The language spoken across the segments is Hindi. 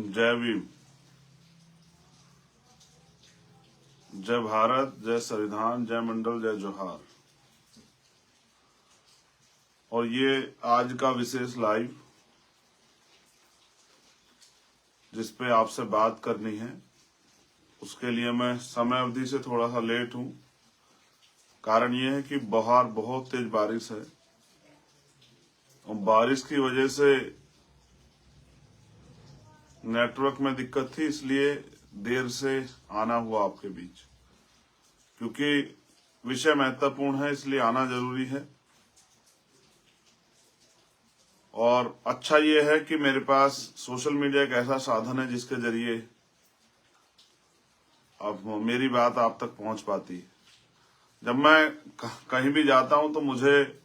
जय भीम, जय भारत, जय संविधान, जय मंडल, जय जोहार। और ये आज का विशेष लाइव जिस पे आपसे बात करनी है, उसके लिए मैं समय अवधि से थोड़ा सा लेट हूं। कारण ये है कि बाहर बहुत तेज बारिश है और बारिश की वजह से नेटवर्क में दिक्कत थी, इसलिए देर से आना हुआ आपके बीच। क्योंकि विषय महत्वपूर्ण है इसलिए आना जरूरी है। और अच्छा ये है कि मेरे पास सोशल मीडिया एक ऐसा साधन है जिसके जरिए अब मेरी बात आप तक पहुंच पाती है। जब मैं कहीं भी जाता हूं तो मुझे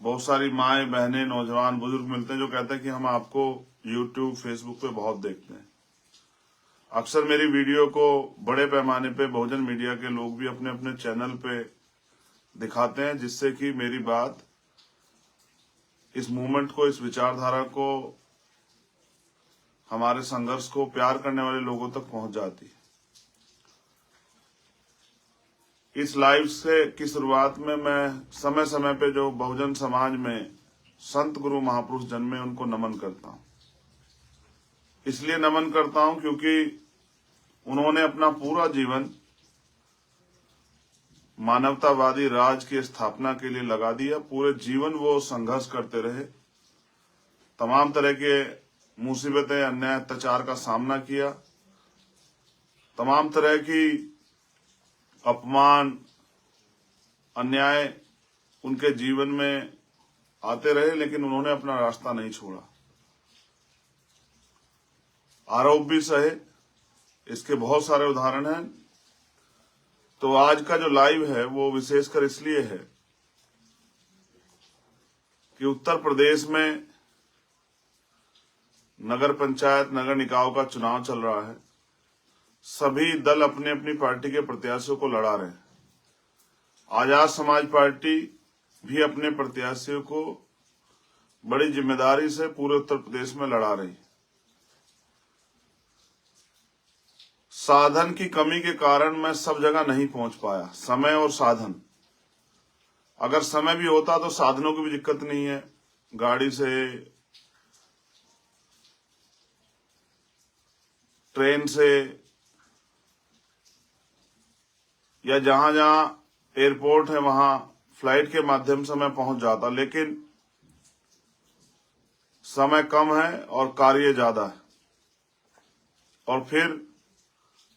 बहुत सारी माएं, बहनें, नौजवान, बुजुर्ग मिलते हैं जो कहते हैं कि हम आपको YouTube, फेसबुक पे बहुत देखते हैं। अक्सर मेरी वीडियो को बड़े पैमाने पे बहुजन मीडिया के लोग भी अपने अपने चैनल पे दिखाते हैं, जिससे कि मेरी बात इस मूवमेंट को, इस विचारधारा को, हमारे संघर्ष को प्यार करने वाले लोगों तक पहुंच जाती है। इस लाइव से की शुरुआत में मैं समय समय पे जो बहुजन समाज में संत गुरु महापुरुष जन्मे उनको नमन करता हूं। इसलिए नमन करता हूं क्योंकि उन्होंने अपना पूरा जीवन मानवतावादी राज की स्थापना के लिए लगा दिया। पूरे जीवन वो संघर्ष करते रहे, तमाम तरह के मुसीबतें, अन्याय, अत्याचार का सामना किया, तमाम तरह की अपमान, अन्याय उनके जीवन में आते रहे, लेकिन उन्होंने अपना रास्ता नहीं छोड़ा। आरोप भी सहे, इसके बहुत सारे उदाहरण हैं। तो आज का जो लाइव है वो विशेषकर इसलिए है कि उत्तर प्रदेश में नगर पंचायत, नगर निकायों का चुनाव चल रहा है। सभी दल अपने अपनी पार्टी के प्रत्याशियों को लड़ा रहे हैं। आजाद समाज पार्टी भी अपने प्रत्याशियों को बड़ी जिम्मेदारी से पूरे उत्तर प्रदेश में लड़ा रही है। साधन की कमी के कारण मैं सब जगह नहीं पहुंच पाया। समय और साधन, अगर समय भी होता तो साधनों की भी दिक्कत नहीं है। गाड़ी से, ट्रेन से, या जहां जहां एयरपोर्ट है वहां फ्लाइट के माध्यम से मैं पहुंच जाता, लेकिन समय कम है और कार्य ज्यादा है। और फिर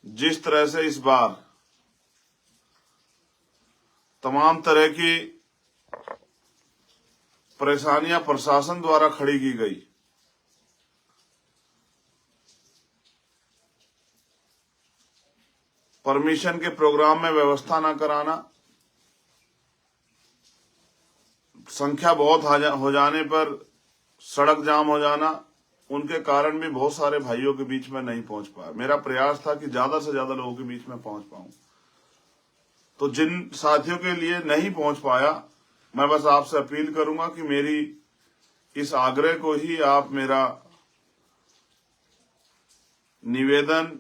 जिस तरह से इस बार तमाम तरह की परेशानियां प्रशासन द्वारा खड़ी की गई, परमिशन के प्रोग्राम में व्यवस्था न कराना, संख्या बहुत हो जाने पर सड़क जाम हो जाना, उनके कारण भी बहुत सारे भाइयों के बीच में नहीं पहुंच पाया। मेरा प्रयास था कि ज्यादा से ज्यादा लोगों के बीच में पहुंच पाऊं। तो जिन साथियों के लिए नहीं पहुंच पाया, मैं बस आपसे अपील करूंगा कि मेरी इस आग्रह को ही आप मेरा निवेदन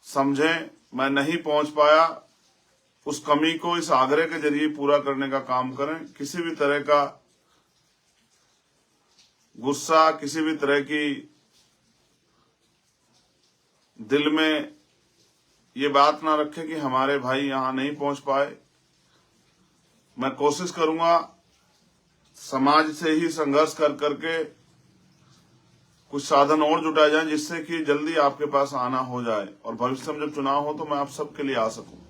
समझें। मैं नहीं पहुंच पाया, उस कमी को इस आग्रह के जरिए पूरा करने का काम करें। किसी भी तरह का गुस्सा, किसी भी तरह की दिल में ये बात ना रखें कि हमारे भाई यहां नहीं पहुंच पाए। मैं कोशिश करूंगा समाज से ही संघर्ष कर करके कुछ साधन और जुटाए जाएं, जिससे कि जल्दी आपके पास आना हो जाए और भविष्य में जब चुनाव हो तो मैं आप सबके लिए आ सकूं।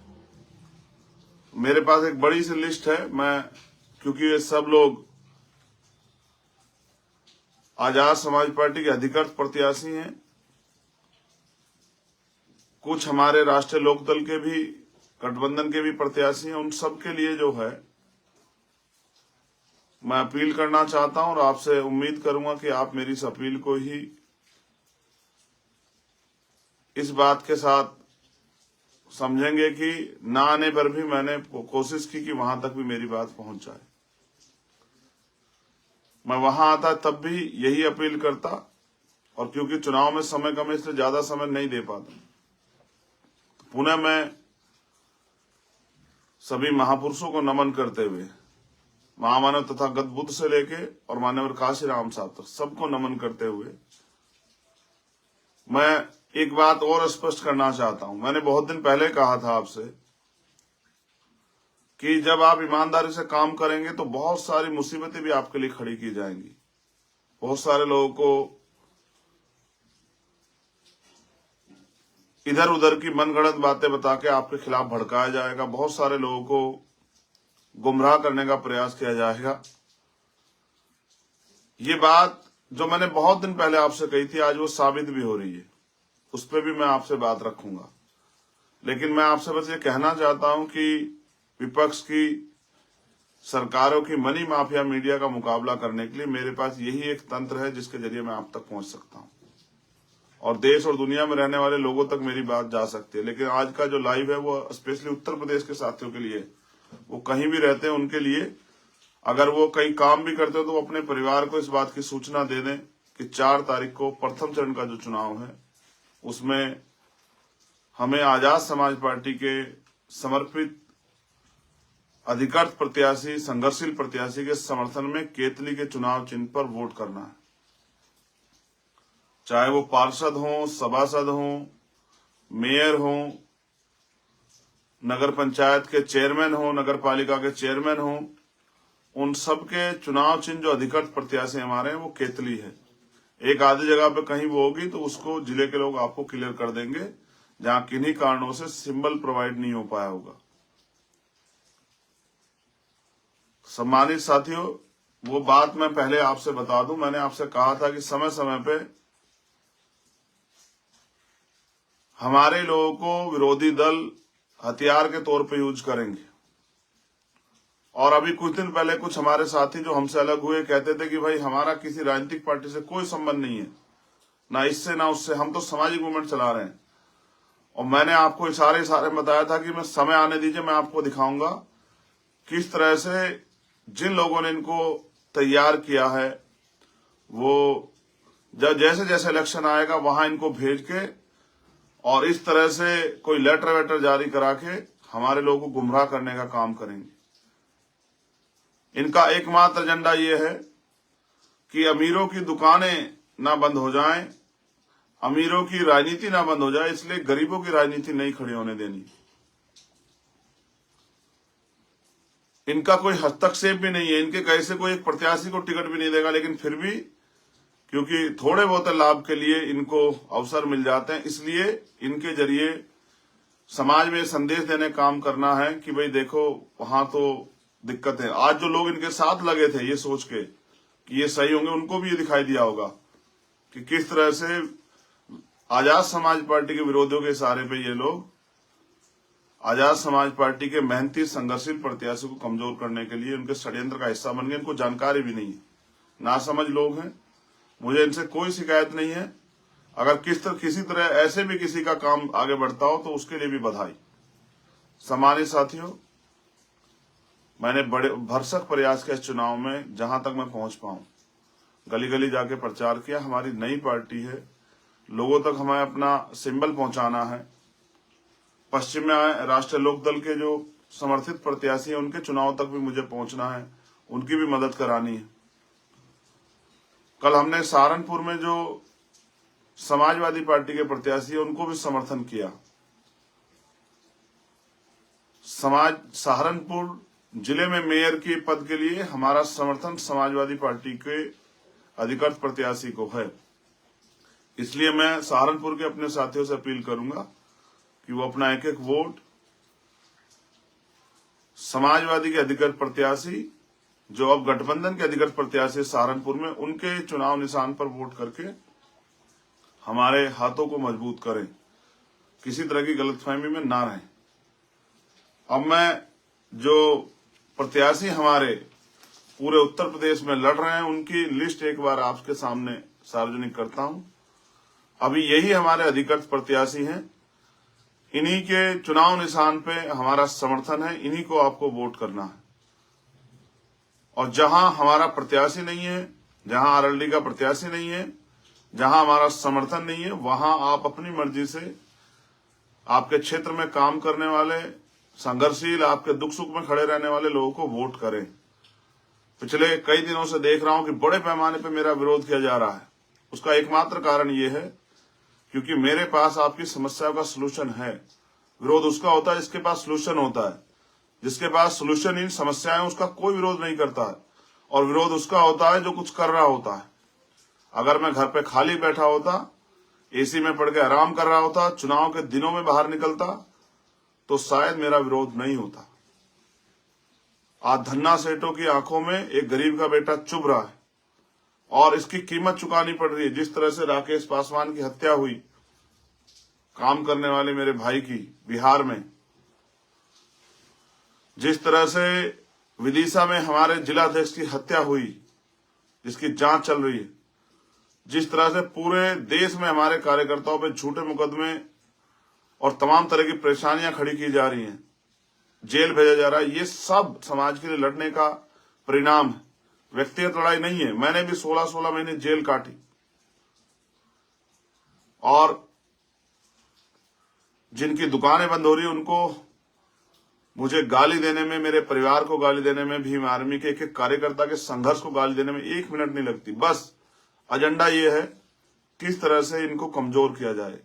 मेरे पास एक बड़ी सी लिस्ट है। मैं, क्योंकि ये सब लोग आजाद समाज पार्टी के अधिकृत प्रत्याशी हैं, कुछ हमारे राष्ट्रीय लोकदल के भी, गठबंधन के भी प्रत्याशी हैं। उन सब के लिए जो है मैं अपील करना चाहता हूं और आपसे उम्मीद करूंगा कि आप मेरी इस अपील को ही इस बात के साथ समझेंगे कि ना आने पर भी मैंने कोशिश की कि वहां तक भी मेरी बात पहुंच जाए। मैं वहां आता तब भी यही अपील करता, और क्योंकि चुनाव में समय कम है इसलिए ज्यादा समय नहीं दे पाता। पुनः मैं सभी महापुरुषों को नमन करते हुए, महामानव तथागत बुद्ध से लेके और मान्यवर काशीराम साहब तक सबको नमन करते हुए मैं एक बात और स्पष्ट करना चाहता हूं। मैंने बहुत दिन पहले कहा था आपसे कि जब आप ईमानदारी से काम करेंगे तो बहुत सारी मुसीबतें भी आपके लिए खड़ी की जाएंगी। बहुत सारे लोगों को इधर उधर की मनगढ़ंत बातें बता के आपके खिलाफ भड़काया जाएगा। बहुत सारे लोगों को गुमराह करने का प्रयास किया जाएगा। ये बात जो मैंने बहुत दिन पहले आपसे कही थी आज वो साबित भी हो रही है। उस पर भी मैं आपसे बात रखूंगा। लेकिन मैं आपसे बस ये कहना चाहता हूं कि विपक्ष की, सरकारों की मनी माफिया मीडिया का मुकाबला करने के लिए मेरे पास यही एक तंत्र है जिसके जरिए मैं आप तक पहुंच सकता हूं और देश और दुनिया में रहने वाले लोगों तक मेरी बात जा सकती है। लेकिन आज का जो लाइव है वो स्पेशली उत्तर प्रदेश के साथियों के लिए, वो कहीं भी रहते हैं उनके लिए, अगर वो कहीं काम भी करते हो तो वो अपने परिवार को इस बात की सूचना दे दें कि 4 तारीख को प्रथम चरण का जो चुनाव है उसमें हमें आजाद समाज पार्टी के समर्पित अधिकृत प्रत्याशी, संघर्षशील प्रत्याशी के समर्थन में केतली के चुनाव चिन्ह पर वोट करना है। चाहे वो पार्षद हों, सभासद हों, मेयर हों, नगर पंचायत के चेयरमैन हों, नगर पालिका के चेयरमैन हों, उन सब के चुनाव चिन्ह जो अधिकृत प्रत्याशी हमारे हैं वो केतली है। एक आधी जगह पे कहीं वो होगी तो उसको जिले के लोग आपको क्लियर कर देंगे जहां किन्हीं कारणों से सिंबल प्रोवाइड नहीं हो पाया होगा। सम्मानित साथियों, वो बात मैं पहले आपसे बता दूं, मैंने आपसे कहा था कि समय समय पे हमारे लोगों को विरोधी दल हथियार के तौर पे यूज करेंगे। और अभी कुछ दिन पहले कुछ हमारे साथी जो हमसे अलग हुए कहते थे कि भाई हमारा किसी राजनीतिक पार्टी से कोई संबंध नहीं है, ना इससे ना उससे, हम तो सामाजिक मूवमेंट चला रहे हैं। और मैंने आपको इशारे बताया था कि मैं समय आने दीजिए, मैं आपको दिखाऊंगा किस तरह से जिन लोगों ने इनको तैयार किया है वो जब जैसे जैसे इलेक्शन आएगा वहां इनको भेज के और इस तरह से कोई लेटर वेटर जारी करा के हमारे लोगों को गुमराह करने का काम करेंगे। इनका एकमात्र एजेंडा ये है कि अमीरों की दुकानें ना बंद हो जाएं, अमीरों की राजनीति ना बंद हो जाए, इसलिए गरीबों की राजनीति नहीं खड़ी होने देनी। इनका कोई हस्तक्षेप भी नहीं है, इनके कैसे कोई एक प्रत्याशी को टिकट भी नहीं देगा, लेकिन फिर भी क्योंकि थोड़े बहुत लाभ के लिए इनको अवसर मिल जाते हैं, इसलिए इनके जरिए समाज में संदेश देने काम करना है कि भाई देखो वहां तो दिक्कत है। आज जो लोग इनके साथ लगे थे ये सोच के कि ये सही होंगे, उनको भी ये दिखाई दिया होगा कि किस तरह से आजाद समाज पार्टी के विरोधियों के इशारे पे ये लोग आजाद समाज पार्टी के मेहनती संघर्षशील प्रत्याशी को कमजोर करने के लिए उनके षड्यंत्र का हिस्सा बन गए। इनको जानकारी भी नहीं है, नासमझ लोग हैं। मुझे इनसे कोई शिकायत नहीं है। अगर किसी तरह ऐसे भी किसी का काम आगे बढ़ता हो तो उसके लिए भी बधाई। सम्मानित साथियों, मैंने बड़े भरसक प्रयास किया इस चुनाव में, जहां तक मैं पहुंच पाऊं, गली गली जाके प्रचार किया। हमारी नई पार्टी है, लोगों तक हमें अपना सिंबल पहुंचाना है। पश्चिम में राष्ट्रीय लोकदल के जो समर्थित प्रत्याशी हैं उनके चुनाव तक भी मुझे पहुंचना है, उनकी भी मदद करानी है। कल हमने सहारनपुर में जो समाजवादी पार्टी के प्रत्याशी है उनको भी समर्थन किया। सहारनपुर जिले में मेयर के पद के लिए हमारा समर्थन समाजवादी पार्टी के अधिकृत प्रत्याशी को है। इसलिए मैं सहारनपुर के अपने साथियों से अपील करूंगा कि वो अपना एक एक वोट समाजवादी के अधिकृत प्रत्याशी, जो अब गठबंधन के अधिकृत प्रत्याशी सहारनपुर में, उनके चुनाव निशान पर वोट करके हमारे हाथों को मजबूत करें, किसी तरह की गलतफहमी में ना रहें। अब मैं जो प्रत्याशी हमारे पूरे उत्तर प्रदेश में लड़ रहे हैं उनकी लिस्ट एक बार आपके सामने सार्वजनिक करता हूं। अभी यही हमारे अधिकृत प्रत्याशी हैं, इन्हीं के चुनाव निशान पे हमारा समर्थन है, इन्हीं को आपको वोट करना है। और जहां हमारा प्रत्याशी नहीं है, जहां आरएलडी का प्रत्याशी नहीं है, जहां हमारा समर्थन नहीं है, वहां आप अपनी मर्जी से आपके क्षेत्र में काम करने वाले, संघर्षशील, आपके दुख सुख में खड़े रहने वाले लोगों को वोट करें। पिछले कई दिनों से देख रहा हूं कि बड़े पैमाने पर मेरा विरोध किया जा रहा है। उसका एकमात्र कारण ये है क्योंकि मेरे पास आपकी समस्याओं का सलूशन है। विरोध उसका होता है जिसके पास सलूशन होता है। जिसके पास सलूशन इन समस्याएं, उसका कोई विरोध नहीं करता है। और विरोध उसका होता है जो कुछ कर रहा होता है। अगर मैं घर पे खाली बैठा होता, एसी में पड़ के आराम कर रहा होता, चुनाव के दिनों में बाहर निकलता, तो शायद मेरा विरोध नहीं होता। आज धन्ना सेठों की आंखों में एक गरीब का बेटा चुभ रहा है और इसकी कीमत चुकानी पड़ रही है। जिस तरह से राकेश पासवान की हत्या हुई, काम करने वाले मेरे भाई की बिहार में, जिस तरह से विदिशा में हमारे जिलाध्यक्ष की हत्या हुई जिसकी जांच चल रही है, जिस तरह से पूरे देश में हमारे कार्यकर्ताओं पे झूठे मुकदमे और तमाम तरह की परेशानियां खड़ी की जा रही हैं, जेल भेजा जा रहा है, ये सब समाज के लिए लड़ने का परिणाम है। व्यक्तिगत लड़ाई नहीं है। मैंने भी 16-16 महीने जेल काटी और जिनकी दुकानें बंद हो रही उनको मुझे गाली देने में, मेरे परिवार को गाली देने में, भीम आर्मी के एक कार्यकर्ता के संघर्ष को गाली देने में 1 मिनट नहीं लगती। बस एजेंडा ये है किस तरह से इनको कमजोर किया जाए।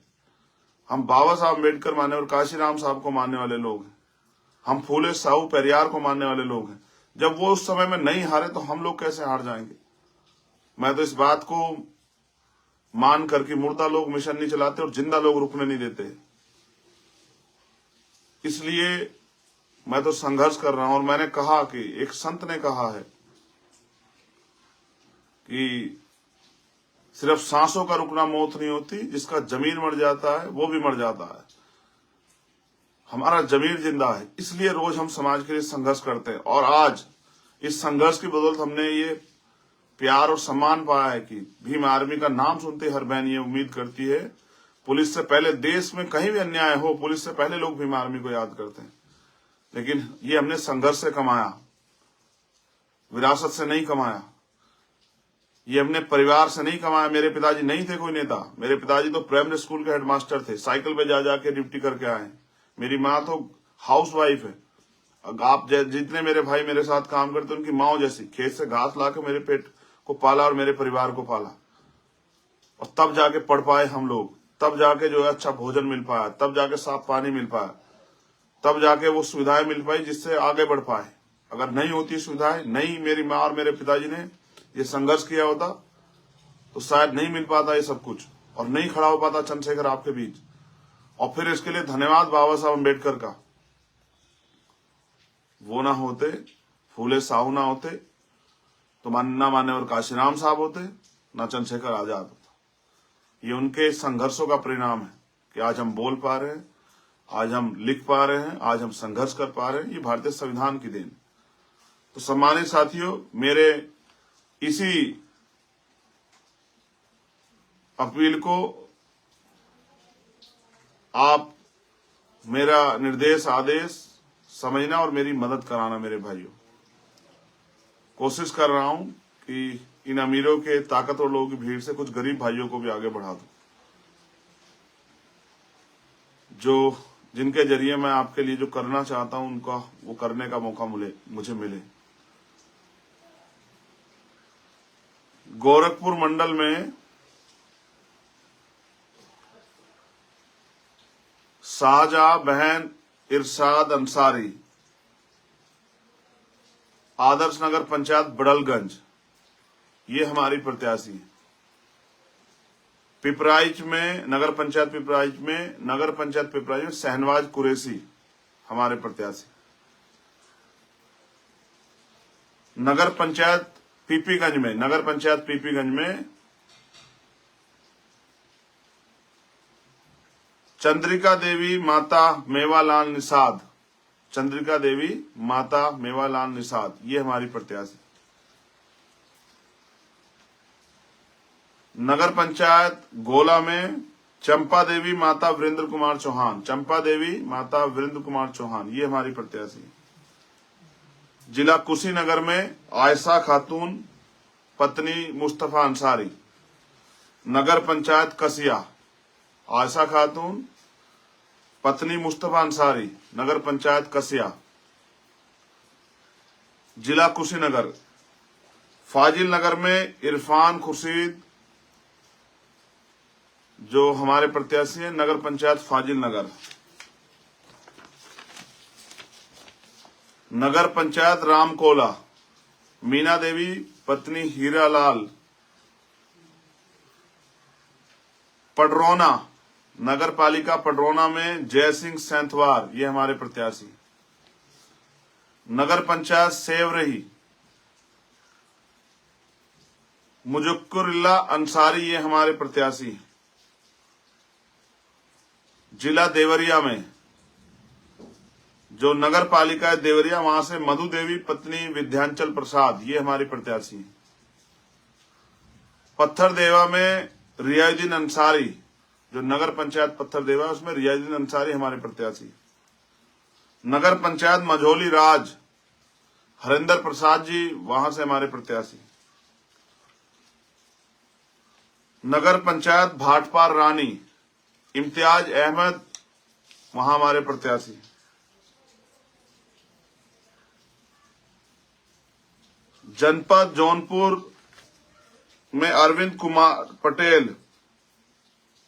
हम बाबा साहब अम्बेडकर मानने और काशीराम साहब को मानने वाले लोग हैं। हम फूले साहू पेरियार को मानने वाले लोग हैं। जब वो उस समय में नहीं हारे तो हम लोग कैसे हार जाएंगे। मैं तो इस बात को मान करके मुर्दा लोग मिशन नहीं चलाते और जिंदा लोग रुकने नहीं देते। इसलिए मैं तो संघर्ष कर रहा हूं। और मैंने कहा कि एक संत ने कहा है कि सिर्फ सांसों का रुकना मौत नहीं होती, जिसका जमीर मर जाता है वो भी मर जाता है। हमारा जमीर जिंदा है, इसलिए रोज हम समाज के लिए संघर्ष करते हैं। और आज इस संघर्ष की बदौलत हमने ये प्यार और सम्मान पाया है कि भीम आर्मी का नाम सुनते हर बहन ये उम्मीद करती है, पुलिस से पहले, देश में कहीं भी अन्याय हो, पुलिस से पहले लोग भीम आर्मी को याद करते हैं। लेकिन ये हमने संघर्ष से कमाया, विरासत से नहीं कमाया, ये हमने परिवार से नहीं कमाया। मेरे पिताजी नहीं थे कोई नेता। मेरे पिताजी तो प्राइमरी स्कूल के हेडमास्टर थे, साइकिल पे जा जाके ड्यूटी करके आए। मेरी माँ तो हाउस वाइफ है। आप जितने मेरे भाई मेरे साथ काम करते उनकी माँ जैसी, खेत से घास लाकर मेरे पेट को पाला और मेरे परिवार को पाला। और तब जाके पढ़ पाए हम लोग, तब जाके जो है अच्छा भोजन मिल पाया, तब जाके साफ पानी मिल पाया, तब जाके वो सुविधाएं मिल पाई जिससे आगे बढ़ पाए। अगर नहीं होती सुविधाएं, नहीं मेरी माँ और मेरे पिताजी ने ये संघर्ष किया होता तो शायद नहीं मिल पाता ये सब कुछ और नहीं खड़ा हो पाता चंद्रशेखर आपके बीच। और फिर इसके लिए धन्यवाद बाबा साहब अम्बेडकर का। वो ना होते, फूले साहू ना होते, तो ना मान्यवर काशीराम साहब होते, ना चंद्रशेखर आजाद होता। ये उनके संघर्षों का परिणाम है कि आज हम बोल पा रहे हैं, आज हम लिख पा रहे हैं, आज हम संघर्ष कर पा रहे हैं। ये भारतीय संविधान की देन। तो सम्मानित साथियों, मेरे इसी अपील को आप मेरा निर्देश आदेश समझना और मेरी मदद कराना। मेरे भाइयों, कोशिश कर रहा हूं कि इन अमीरों के, ताकतवर लोगों की भीड़ से कुछ गरीब भाइयों को भी आगे बढ़ा दूं, जो जिनके जरिए मैं आपके लिए जो करना चाहता हूं उनका वो करने का मौका मुझे मिले। गोरखपुर मंडल में शाहजहां बहन इरशाद अंसारी, आदर्श नगर पंचायत बड़लगंज, ये हमारी प्रत्याशी है। पिपराइच में, नगर पंचायत पिपराइच में शहनवाज कुरैशी हमारे प्रत्याशी। नगर पंचायत पीपीगंज में चंद्रिका देवी माता मेवालाल निषाद, ये हमारी प्रत्याशी। नगर पंचायत गोला में चंपा देवी माता वीरेंद्र कुमार चौहान, ये हमारी प्रत्याशी। जिला कुशीनगर में आयशा खातून पत्नी मुस्तफा अंसारी। नगर पंचायत कसिया, आयशा खातून पत्नी मुस्तफा अंसारी, नगर पंचायत कसिया, जिला कुशीनगर। फाजिल नगर में इरफान खुर्शीद जो हमारे प्रत्याशी हैं, नगर पंचायत फाजिल नगर। नगर पंचायत रामकोला, मीना देवी पत्नी हीरालाल। पडरौना, नगर पालिका पडरौना में जय सिंह सैंथवार, ये हमारे प्रत्याशी। नगर पंचायत सेवरही, मुजक्कुरिल्ला अंसारी, ये हमारे प्रत्याशी। जिला देवरिया में जो नगर पालिका है देवरिया, वहां से मधु देवी पत्नी विद्यांचल प्रसाद, ये हमारी प्रत्याशी। पत्थर देवा में रियाजुद्दीन अंसारी, जो नगर पंचायत पत्थर देवा है उसमें रियाजुद्दीन अंसारी हमारे प्रत्याशी। नगर पंचायत मझोली राज, हरिंदर प्रसाद जी, वहां से हमारे प्रत्याशी। नगर पंचायत भाटपार रानी, इम्तियाज अहमद, वहां हमारे प्रत्याशी। जनपद जौनपुर में अरविंद कुमार पटेल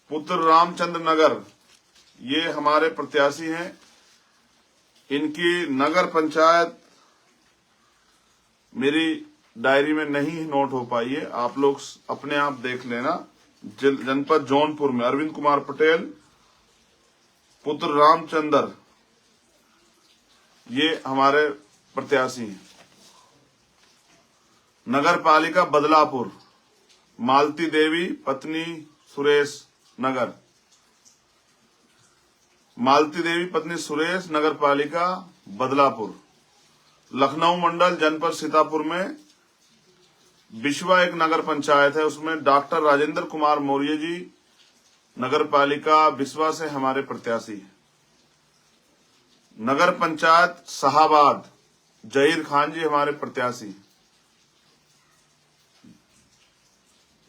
पुत्र रामचंद्र नगर, ये हमारे प्रत्याशी हैं। इनकी नगर पंचायत मेरी डायरी में नहीं नोट हो पाई है, आप लोग अपने आप देख लेना। जनपद जौनपुर में अरविंद कुमार पटेल पुत्र रामचंद्र, ये हमारे प्रत्याशी हैं। नगर पालिका बदलापुर, मालती देवी पत्नी सुरेश नगर, मालती देवी पत्नी सुरेश, नगर पालिका बदलापुर। लखनऊ मंडल जनपद सीतापुर में बिश्वा एक नगर पंचायत है, उसमें डॉक्टर राजेंद्र कुमार मौर्य जी, नगर पालिका बिस्वा से हमारे प्रत्याशी हैं। नगर पंचायत शाहाबाद, जहीर खान जी हमारे प्रत्याशी।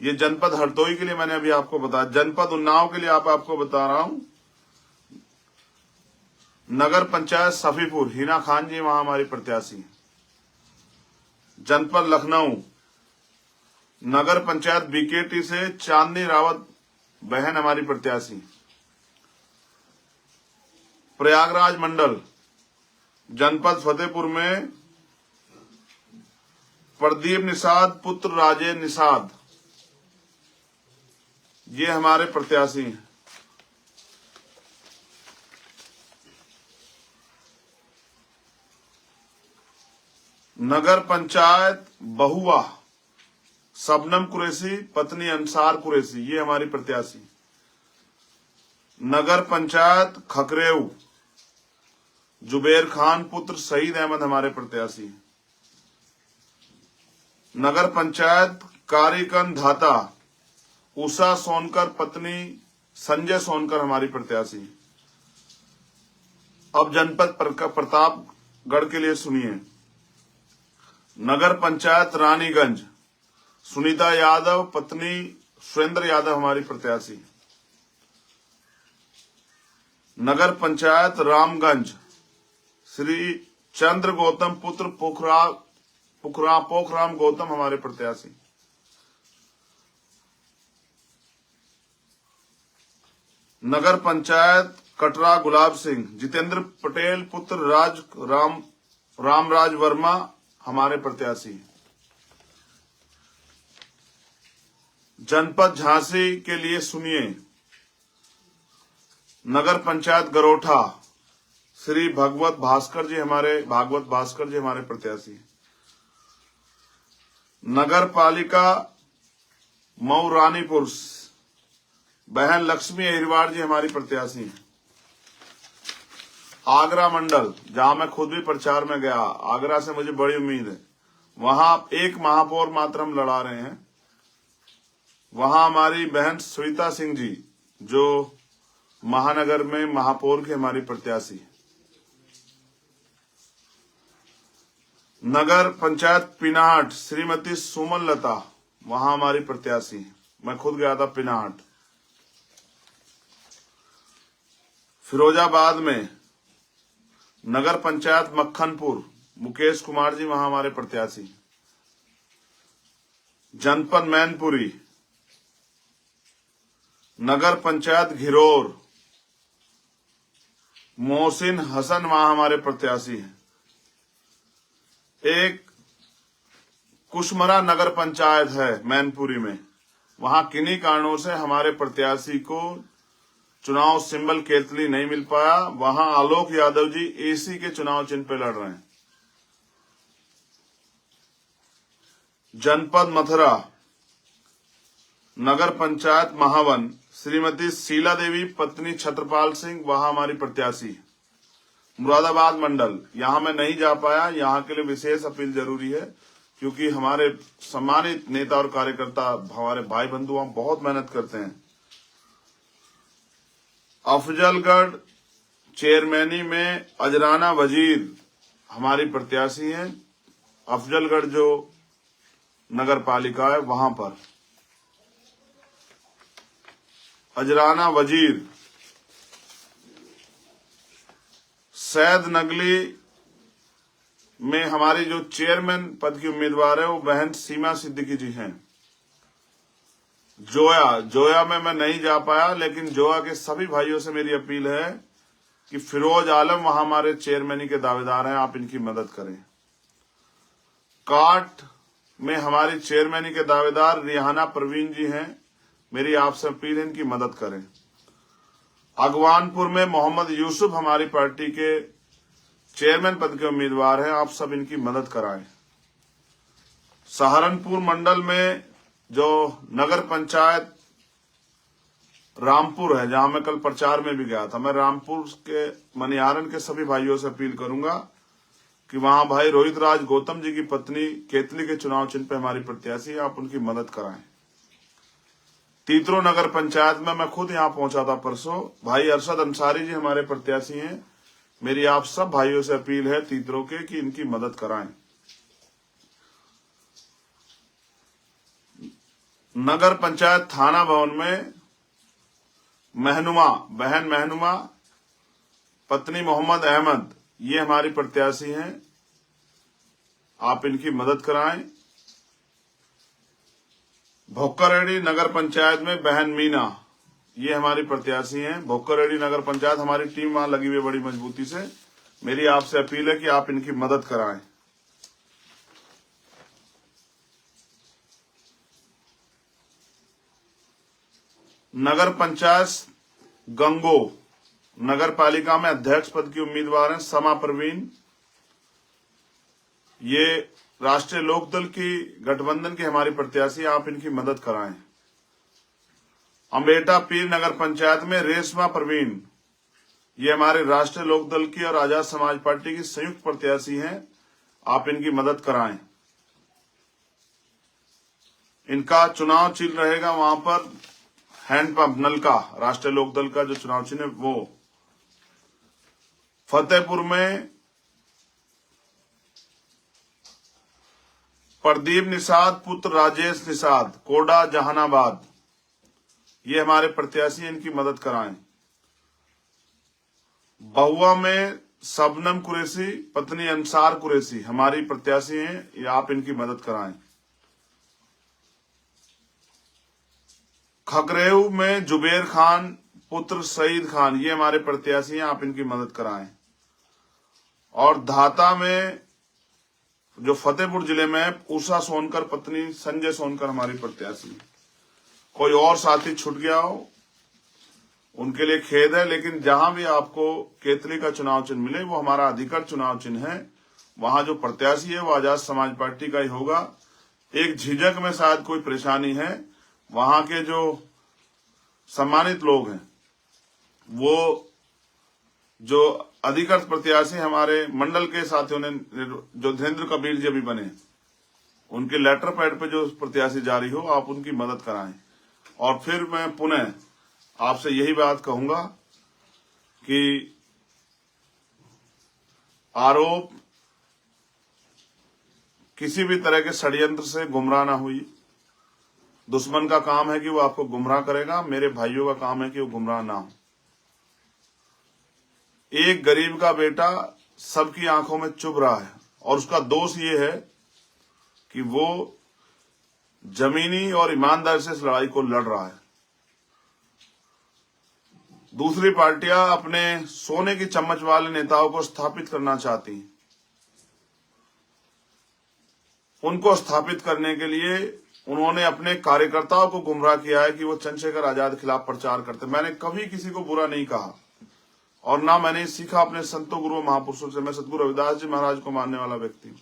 ये जनपद हरदोई के लिए मैंने अभी आपको बताया। जनपद उन्नाव के लिए आपको बता रहा हूं, नगर पंचायत सफीपुर, हिना खान जी वहां हमारी प्रत्याशी। जनपद लखनऊ, नगर पंचायत बीकेटी से चांदनी रावत बहन हमारी प्रत्याशी। प्रयागराज मंडल जनपद फतेहपुर में प्रदीप निषाद पुत्र राजेश निषाद, ये हमारे प्रत्याशी हैं। नगर पंचायत बहुआ, शबनम कुरैशी पत्नी अंसार कुरैशी, ये हमारी प्रत्याशी। नगर पंचायत खकरेऊ, जुबेर खान पुत्र सईद अहमद हमारे प्रत्याशी। नगर पंचायत कारीकन धाता, उषा सोनकर पत्नी संजय सोनकर हमारी प्रत्याशी। अब जनपद प्रतापगढ़ के लिए सुनिए। नगर पंचायत रानीगंज, सुनीता यादव पत्नी सुरेंद्र यादव हमारी प्रत्याशी। नगर पंचायत रामगंज, श्री चंद्र गौतम पुत्र पोखराम गौतम हमारे प्रत्याशी। नगर पंचायत कटरा गुलाब सिंह, जितेंद्र पटेल पुत्र रामराज वर्मा हमारे प्रत्याशी। जनपद झांसी के लिए सुनिए। नगर पंचायत गरोठा, श्री भागवत भास्कर जी हमारे प्रत्याशी। नगर पालिका मऊ रानीपुर, बहन लक्ष्मी अहिरवार जी हमारी प्रत्याशी हैं। आगरा मंडल, जहां मैं खुद भी प्रचार में गया, आगरा से मुझे बड़ी उम्मीद है, वहां एक महापौर मात्र हम लड़ा रहे हैं। वहां हमारी बहन श्वेता सिंह जी, जो महानगर में महापौर की हमारी प्रत्याशी। नगर पंचायत पिनाहट श्रीमती सुमन लता, वहां हमारी प्रत्याशी है। मैं खुद गया था पिनाहट। फिरोजाबाद में नगर पंचायत मक्खनपुर मुकेश कुमार जी, वहां हमारे प्रत्याशी। जनपद मैनपुरी नगर पंचायत घिरोर मोहसिन हसन, वहां हमारे प्रत्याशी हैं। एक कुशमरा नगर पंचायत है मैनपुरी में, वहां किन्हीं कारणों से हमारे प्रत्याशी को चुनाव सिंबल केतली नहीं मिल पाया। वहां आलोक यादव जी एसी के चुनाव चिन्ह पे लड़ रहे हैं। जनपद मथुरा नगर पंचायत महावन श्रीमती शीला देवी पत्नी छत्रपाल सिंह, वहां हमारी प्रत्याशी। मुरादाबाद मंडल, यहां मैं नहीं जा पाया, यहां के लिए विशेष अपील जरूरी है क्योंकि हमारे सम्मानित नेता और कार्यकर्ता हमारे भाई बंधु वहां बहुत मेहनत करते हैं। अफजलगढ़ चेयरमैनी में अजराना वजीर हमारी प्रत्याशी हैं। अफजलगढ़ जो नगर पालिका है वहां पर अजराना वजीर। सैद नगली में हमारी जो चेयरमैन पद की उम्मीदवार है वो बहन सीमा सिद्दीकी जी हैं। जोया में मैं नहीं जा पाया, लेकिन जोया के सभी भाइयों से मेरी अपील है कि फिरोज आलम वहां हमारे चेयरमैनी के दावेदार हैं, आप इनकी मदद करें। काट में हमारी चेयरमैनी के दावेदार रिहाना परवीन जी हैं, मेरी आपसे अपील है इनकी मदद करें। अगवानपुर में मोहम्मद यूसुफ हमारी पार्टी के चेयरमैन पद के उम्मीदवार हैं, आप सब इनकी मदद कराएं। सहारनपुर मंडल में जो नगर पंचायत रामपुर है, जहां मैं कल प्रचार में भी गया था, मैं रामपुर के मनिहारन के सभी भाइयों से अपील करूंगा कि वहां भाई रोहित राज गौतम जी की पत्नी केतली के चुनाव चिन्ह पे हमारी प्रत्याशी है, आप उनकी मदद कराएं। तीतरो नगर पंचायत में मैं खुद यहां पहुंचा था परसों, भाई अरशद अंसारी जी हमारे प्रत्याशी हैं, मेरी आप सब भाइयों से अपील है तीतरो के कि इनकी मदद कराएं। नगर पंचायत थाना भवन में बहन महनुमा पत्नी मोहम्मद अहमद, ये हमारी प्रत्याशी हैं, आप इनकी मदद कराएं। भोक्कररेडी नगर पंचायत में बहन मीना, ये हमारी प्रत्याशी हैं। भोक्कररेडी नगर पंचायत हमारी टीम वहां लगी हुई है बड़ी मजबूती से, मेरी आपसे अपील है कि आप इनकी मदद कराएं। नगर पंचायत गंगो नगर पालिका में अध्यक्ष पद की उम्मीदवार हैं समा परवीन, ये राष्ट्रीय लोकदल की गठबंधन की हमारी प्रत्याशी, आप इनकी मदद कराएं। अम्बेटा पीर नगर पंचायत में रेशमा परवीन, ये हमारे राष्ट्रीय लोकदल की और आजाद समाज पार्टी की संयुक्त प्रत्याशी हैं, आप इनकी मदद कराएं। इनका चुनाव चिन्ह रहेगा वहां पर हैंडपंप नल का, राष्ट्रीय लोकदल का जो चुनाव चिन्ह है वो। फतेहपुर में प्रदीप निषाद पुत्र राजेश निषाद कोडा जहानाबाद, ये हमारे प्रत्याशी, इनकी मदद कराएं। बहुआ में शबनम कुरैशी पत्नी अंसार कुरैशी हमारी प्रत्याशी हैं, ये आप इनकी मदद कराएं। खगरेऊ में जुबेर खान पुत्र सईद खान, ये हमारे प्रत्याशी हैं, आप इनकी मदद कराएं। और धाता में जो फतेहपुर जिले में है, उषा सोनकर पत्नी संजय सोनकर हमारी प्रत्याशी। कोई और साथी छूट गया हो उनके लिए खेद है, लेकिन जहां भी आपको केतली का चुनाव चिन्ह मिले वो हमारा अधिकृत चुनाव चिन्ह है, वहां जो प्रत्याशी है वो आजाद समाज पार्टी का ही होगा। एक झिझक में शायद कोई परेशानी है, वहां के जो सम्मानित लोग हैं वो जो अधिकृत प्रत्याशी हमारे मंडल के साथियों ने, जो धीरेन्द्र कबीर जी अभी बने, उनके लेटर पैड पे जो प्रत्याशी जारी हो आप उनकी मदद कराएं। और फिर मैं पुनः आपसे यही बात कहूंगा कि आरोप किसी भी तरह के षड्यंत्र से गुमराह ना हुई। दुश्मन का काम है कि वो आपको गुमराह करेगा, मेरे भाइयों का काम है कि वो गुमराह ना हो। एक गरीब का बेटा सबकी आंखों में चुभ रहा है और उसका दोष ये है कि वो जमीनी और ईमानदारी से इस लड़ाई को लड़ रहा है। दूसरी पार्टियां अपने सोने की चम्मच वाले नेताओं को स्थापित करना चाहती हैं। उनको स्थापित करने के लिए उन्होंने अपने कार्यकर्ताओं को गुमराह किया है कि वो चंद्रशेखर आजाद के खिलाफ प्रचार करते। मैंने कभी किसी को बुरा नहीं कहा और ना मैंने सीखा अपने संतों गुरुओं महापुरुषों से। मैं सतगुरु रविदास जी महाराज को मानने वाला व्यक्ति हूं,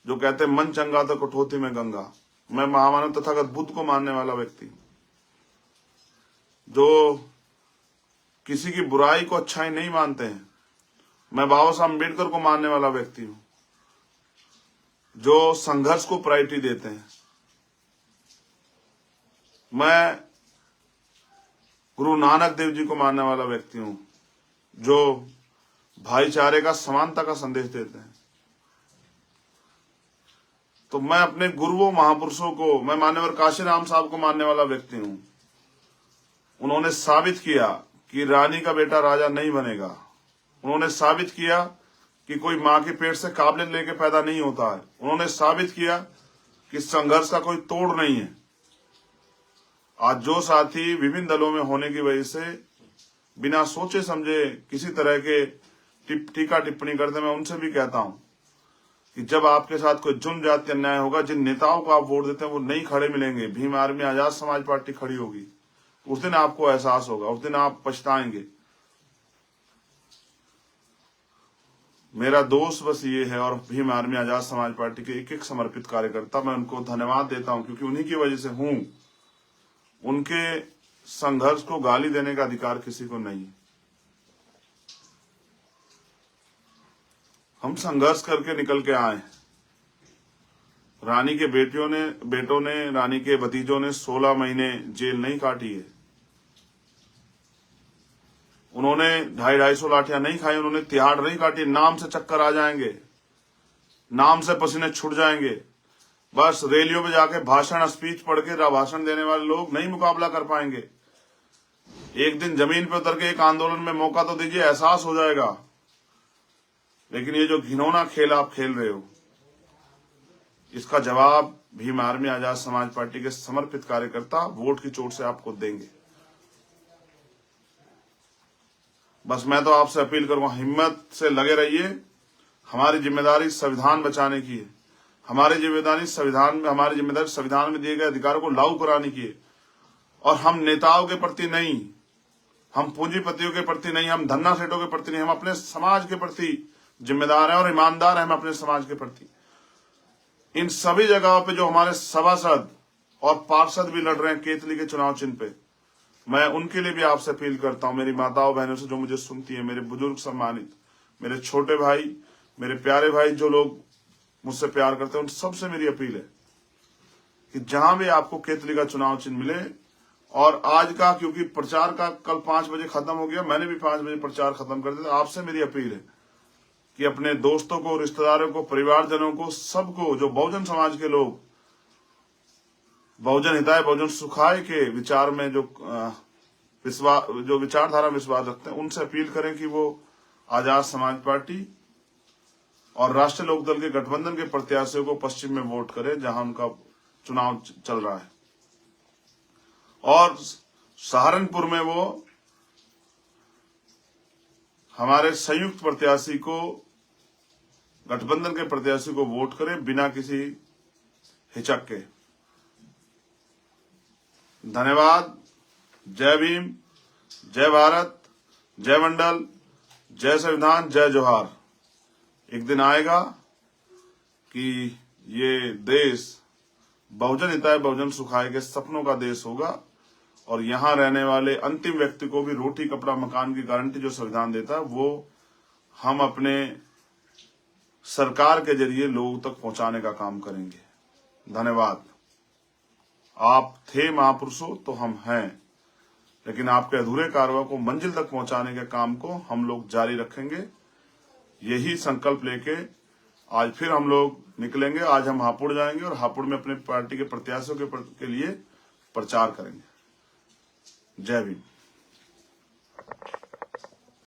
जो कहते हैं मन चंगा तो कठौती में गंगा। मैं महामानव तथागत बुद्ध को मानने वाला व्यक्ति हूं, जो किसी की बुराई को अच्छाई नहीं मानते हैं। मैं बाबा साहब अम्बेडकर को मानने वाला व्यक्ति हूं, जो संघर्ष को प्रायोरिटी देते हैं। मैं गुरु नानक देव जी को मानने वाला व्यक्ति हूं, जो भाईचारे का, समानता का संदेश देते हैं। तो मैं अपने गुरुओं महापुरुषों को, मैं मान्यवर काशीराम साहब को मानने वाला व्यक्ति हूं। उन्होंने साबित किया कि रानी का बेटा राजा नहीं बनेगा। उन्होंने साबित किया कि कोई मां के पेट से काबिलियत लेके पैदा नहीं होता है। उन्होंने साबित किया कि संघर्ष का कोई तोड़ नहीं है। आज जो साथी विभिन्न दलों में होने की वजह से बिना सोचे समझे किसी तरह के टीका टिप्पणी करते, मैं उनसे भी कहता हूं कि जब आपके साथ कोई जुर्म जाति अन्याय होगा, जिन नेताओं को आप वोट देते हैं वो नहीं खड़े मिलेंगे, भीम आर्मी आजाद समाज पार्टी खड़ी होगी, उस दिन आपको एहसास होगा, उस दिन आप पछताएंगे। मेरा दोस्त बस ये है, और भीम आर्मी आजाद समाज पार्टी के एक एक समर्पित कार्यकर्ता, मैं उनको धन्यवाद देता हूं, क्योंकि उन्हीं की वजह से हूं। उनके संघर्ष को गाली देने का अधिकार किसी को नहीं। हम संघर्ष करके निकल के आए। रानी के बेटों ने रानी के भतीजों ने 16 महीने जेल नहीं काटी है। उन्होंने 250 लाठियां नहीं खाई, उन्होंने तिहाड़ नहीं काटी। नाम से चक्कर आ जाएंगे, नाम से पसीने छूट जाएंगे। बस रैलियों में जाके भाषण, स्पीच पढ़ के भाषण देने वाले लोग नहीं मुकाबला कर पाएंगे। एक दिन जमीन पे उतर के एक आंदोलन में मौका तो दीजिए, एहसास हो जाएगा। लेकिन ये जो घिनौना खेल आप खेल रहे हो, इसका जवाब भीम आर्मी आजाद समाज पार्टी के समर्पित कार्यकर्ता वोट की चोट से आपको देंगे। बस मैं तो आपसे अपील करूंगा, हिम्मत से लगे रहिए। हमारी जिम्मेदारी संविधान बचाने की है। हमारी जिम्मेदारी संविधान में दिए गए अधिकारों को लागू कराने की है। और हम नेताओं के प्रति नहीं, हम पूंजीपतियों के प्रति नहीं, हम धन्ना सेठों के प्रति नहीं, हम अपने समाज के प्रति जिम्मेदार हैं और ईमानदार हैं। हम अपने समाज के प्रति इन सभी जगहों पे जो हमारे सभासद और पार्षद भी लड़ रहे हैं केतली के चुनाव चिन्ह पे, मैं उनके लिए भी आपसे अपील करता हूं। मेरी माताओं बहनों से जो मुझे सुनती है, मेरे बुजुर्ग सम्मानित, मेरे छोटे भाई, मेरे प्यारे भाई, जो लोग मुझसे प्यार करते हैं, उन सबसे मेरी अपील है कि जहां भी आपको केतली का चुनाव चिन्ह मिले, और आज का क्योंकि प्रचार का कल 5 बजे खत्म हो गया, मैंने भी 5 बजे प्रचार खत्म कर दिया। आपसे मेरी अपील है कि अपने दोस्तों को, रिश्तेदारों को, परिवारजनों को, सबको, जो बहुजन समाज के लोग बहुजन हिताय बहुजन सुखाय के विचार में जो विचारधारा विश्वास रखते हैं, उनसे अपील करें कि वो आजाद समाज पार्टी और राष्ट्रीय लोकदल के गठबंधन के प्रत्याशियों को पश्चिम में वोट करें, जहां उनका चुनाव चल रहा है। और सहारनपुर में वो हमारे संयुक्त प्रत्याशी को, गठबंधन के प्रत्याशी को वोट करें बिना किसी हिचक के। धन्यवाद। जय भीम, जय भारत, जय मंडल, जय संविधान, जय जोहार। एक दिन आएगा कि ये देश बहुजन हिताय बहुजन सुखाय के सपनों का देश होगा, और यहां रहने वाले अंतिम व्यक्ति को भी रोटी, कपड़ा, मकान की गारंटी जो संविधान देता है, वो हम अपने सरकार के जरिए लोगों तक पहुंचाने का काम करेंगे। धन्यवाद। आप थे महापुरुषों तो हम हैं, लेकिन आपके अधूरे कार्यों को मंजिल तक पहुंचाने के काम को हम लोग जारी रखेंगे। यही संकल्प लेके आज फिर हम लोग निकलेंगे। आज हम हापुड़ जाएंगे और हापुड़ में अपने पार्टी के प्रत्याशियों के लिए प्रचार करेंगे। जय भीम।